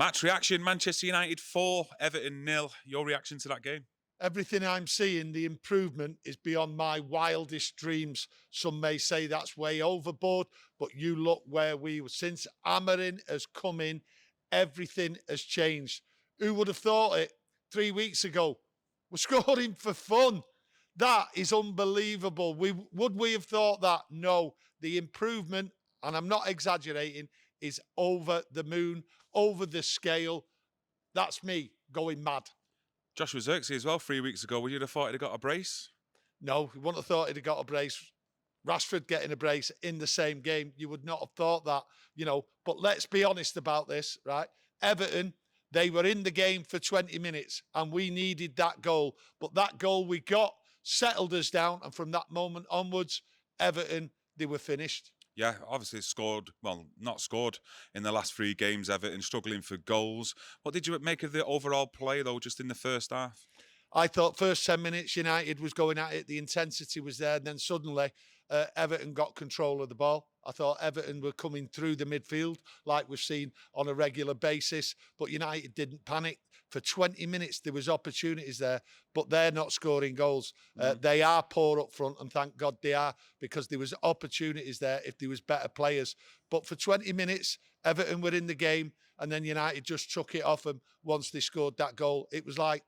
Match reaction, Manchester United 4, Everton 0. Your reaction to that game? Everything I'm seeing, the improvement is beyond my wildest dreams. Some may say that's way overboard, but you look where we were. Since Amarin has come in, everything has changed. Who would have thought it 3 weeks ago? We're scoring for fun. That is unbelievable. Would we have thought that? No. The improvement, and I'm not exaggerating, is over the moon, over the scale. That's me going mad. Joshua Zirkzee as well 3 weeks ago. Would you have thought he'd have got a brace? No, you wouldn't have thought he'd have got a brace. Rashford getting a brace in the same game. You would not have thought that, But let's be honest about this, right? Everton, they were in the game for 20 minutes and we needed that goal. But that goal we got settled us down. And from that moment onwards, Everton, they were finished. Yeah, obviously not scored in the last 3 games, Everton struggling for goals. What did you make of the overall play, though, just in the first half? I thought first 10 minutes, United was going at it. The intensity was there. And then suddenly, Everton got control of the ball. I thought Everton were coming through the midfield like we've seen on a regular basis. But United didn't panic. For 20 minutes, there was opportunities there, but they're not scoring goals. They are poor up front, and thank God they are, because there was opportunities there if there was better players. But for 20 minutes, Everton were in the game, and then United just took it off them once they scored that goal. It was like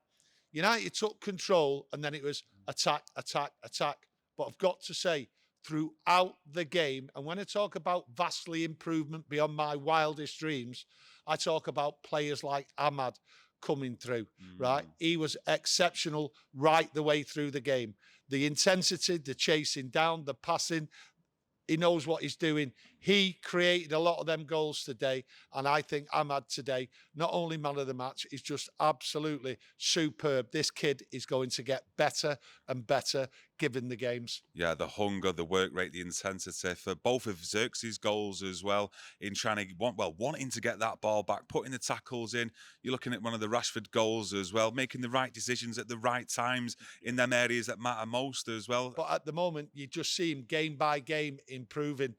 United took control, and then it was attack, attack, attack. But I've got to say, throughout the game, and when I talk about vastly improvement beyond my wildest dreams, I talk about players like Amad coming through, right? He was exceptional right the way through the game. The intensity, the chasing down, the passing, he knows what he's doing. He created a lot of them goals today. And I think Amad today, not only man of the match, is just absolutely superb. This kid is going to get better and better given the games. Yeah, the hunger, the work rate, the intensity for both of Zirkzee's goals as well, in trying to, wanting to get that ball back, putting the tackles in. You're looking at one of the Rashford goals as well, making the right decisions at the right times in them areas that matter most as well. But at the moment, you just see him game by game improving.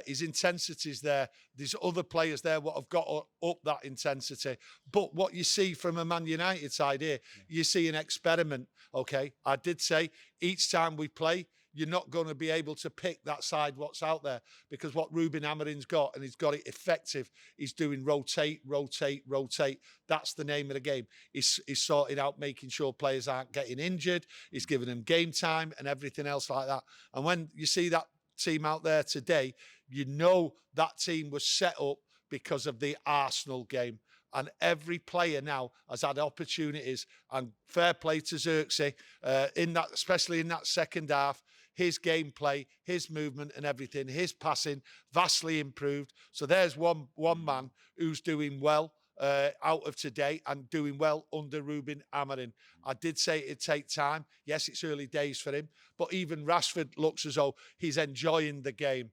His intensity's there. There's other players there what have got up that intensity. But what you see from a Man United side here, you see an experiment, okay? I did say each time we play, you're not going to be able to pick that side what's out there, because what Ruben Amarin's got, and he's got it effective, he's doing rotate, rotate, rotate. That's the name of the game. He's sorted out making sure players aren't getting injured. He's giving them game time and everything else like that. And when you see that team out there today, you know that team was set up because of the Arsenal game. And every player now has had opportunities, and fair play to Zirkzee especially in that second half. His gameplay, his movement and everything, his passing vastly improved. So there's one man who's doing well out of today and doing well under Ruben Amarin. I did say it'd take time. Yes, it's early days for him, but even Rashford looks as though he's enjoying the game.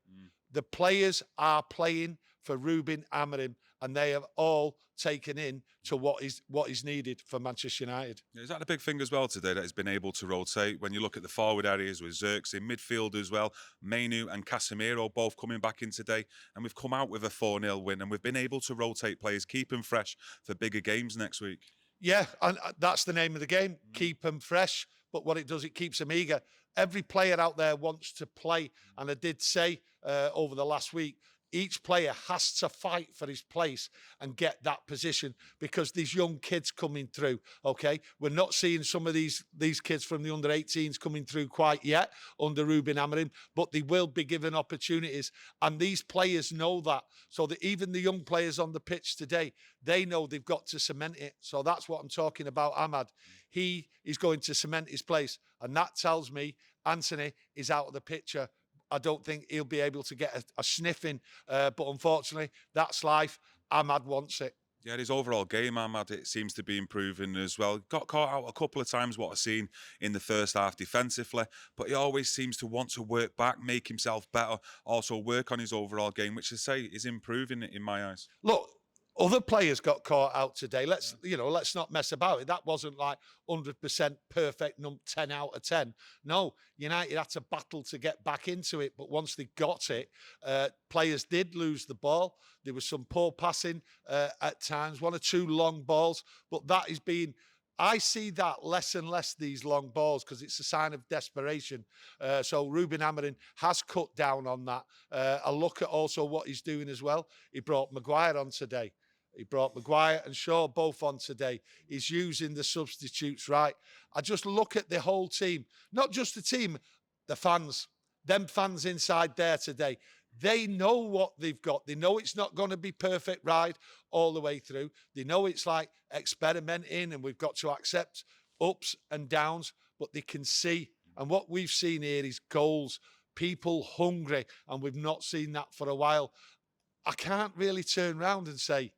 The players are playing for Ruben Amarin, and they have all taken in to what is needed for Manchester United. Is that the big thing as well today, that he's been able to rotate? When you look at the forward areas with Zirkzee, midfield as well, Manu and Casemiro both coming back in today, and we've come out with a 4-0 win, and we've been able to rotate players, keep them fresh for bigger games next week. Yeah, and that's the name of the game, keep them fresh. But what it does, it keeps them eager. Every player out there wants to play. And I did say over the last week, each player has to fight for his place and get that position, because these young kids coming through, okay? We're not seeing some of these kids from the under-18s coming through quite yet under Ruben Amarin, but they will be given opportunities. And these players know that. So that even the young players on the pitch today, they know they've got to cement it. So that's what I'm talking about, Amad. He is going to cement his place. And that tells me Anthony is out of the picture. I don't think he'll be able to get a sniff in. But unfortunately, that's life. Amad wants it. Yeah, his overall game, Amad, it seems to be improving as well. Got caught out a couple of times, what I've seen in the first half defensively, but he always seems to want to work back, make himself better, also work on his overall game, which I say is improving in my eyes. Look, Other players got caught out today. Let's not mess about it. That wasn't like 100% perfect 10 out of 10. No, United had to battle to get back into it. But once they got it, players did lose the ball. There was some poor passing at times, 1 or 2 long balls. But that is being... I see that less and less, these long balls, because it's a sign of desperation. So Ruben Amorim has cut down on that. I look at also what he's doing as well. He brought Maguire on today. He brought Maguire and Shaw both on today. He's using the substitutes right. I just look at the whole team, not just the team, the fans. Them fans inside there today, they know what they've got. They know it's not going to be perfect ride all the way through. They know it's like experimenting and we've got to accept ups and downs, but they can see. And what we've seen here is goals, people hungry, and we've not seen that for a while. I can't really turn around and say,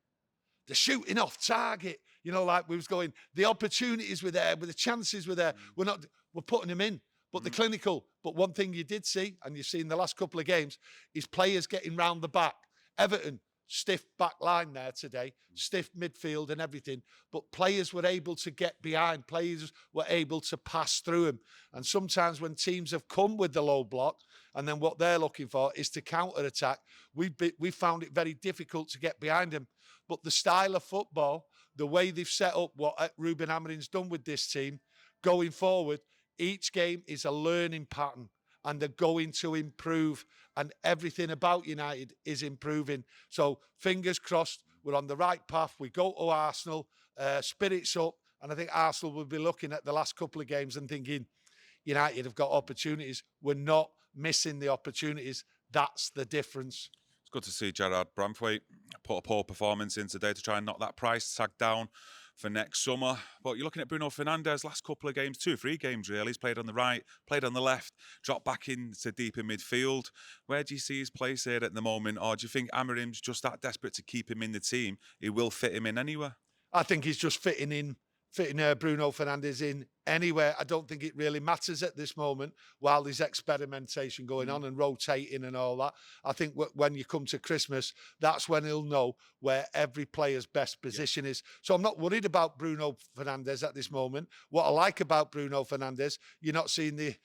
they're shooting off target. Like we was going, the opportunities were there, but the chances were there. We're putting them in. But the clinical. But one thing you did see, and you've seen the last couple of games, is players getting round the back. Everton, stiff back line there today, stiff midfield and everything. But players were able to get behind. Players were able to pass through them. And sometimes when teams have come with the low block, and then what they're looking for is to counter-attack, we found it very difficult to get behind them. But the style of football, the way they've set up what Ruben Amorim's done with this team, going forward, each game is a learning pattern and they're going to improve, and everything about United is improving. So fingers crossed, we're on the right path. We go to Arsenal, spirits up, and I think Arsenal will be looking at the last couple of games and thinking, United have got opportunities. We're not missing the opportunities. That's the difference. It's good to see Gerard Branthwaite put a poor performance in today to try and knock that price tag down for next summer. But you're looking at Bruno Fernandes, last couple of games, 2 or 3 games really. He's played on the right, played on the left, dropped back into deep in midfield. Where do you see his place here at the moment? Or do you think Amorim's just that desperate to keep him in the team, he will fit him in anywhere? I think he's just fitting Bruno Fernandes in anywhere. I don't think it really matters at this moment while there's experimentation going on and rotating and all that. I think when you come to Christmas, that's when he'll know where every player's best position is. So I'm not worried about Bruno Fernandes at this moment. What I like about Bruno Fernandes, you're not seeing the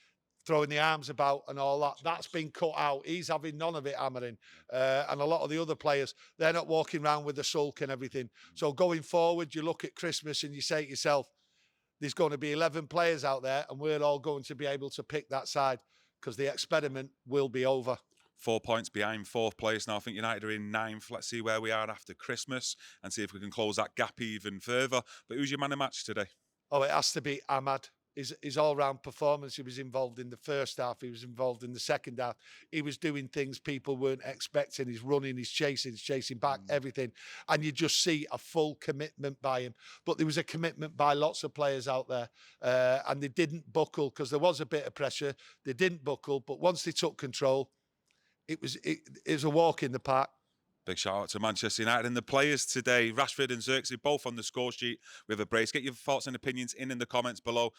throwing the arms about and all that. That's been cut out. He's having none of it, Amorim. And a lot of the other players, they're not walking around with a sulk and everything. So going forward, you look at Christmas and you say to yourself, there's going to be 11 players out there and we're all going to be able to pick that side because the experiment will be over. 4 points behind 4th place now. I think United are in 9th. Let's see where we are after Christmas and see if we can close that gap even further. But who's your man of match today? Oh, it has to be Amad. His all-round performance. He was involved in the first half. He was involved in the second half. He was doing things people weren't expecting. He's running, he's chasing back, everything. And you just see a full commitment by him. But there was a commitment by lots of players out there. And they didn't buckle because there was a bit of pressure. They didn't buckle. But once they took control, it was a walk in the park. Big shout out to Manchester United and the players today. Rashford and Zirkzee both on the score sheet with a brace. Get your thoughts and opinions in the comments below.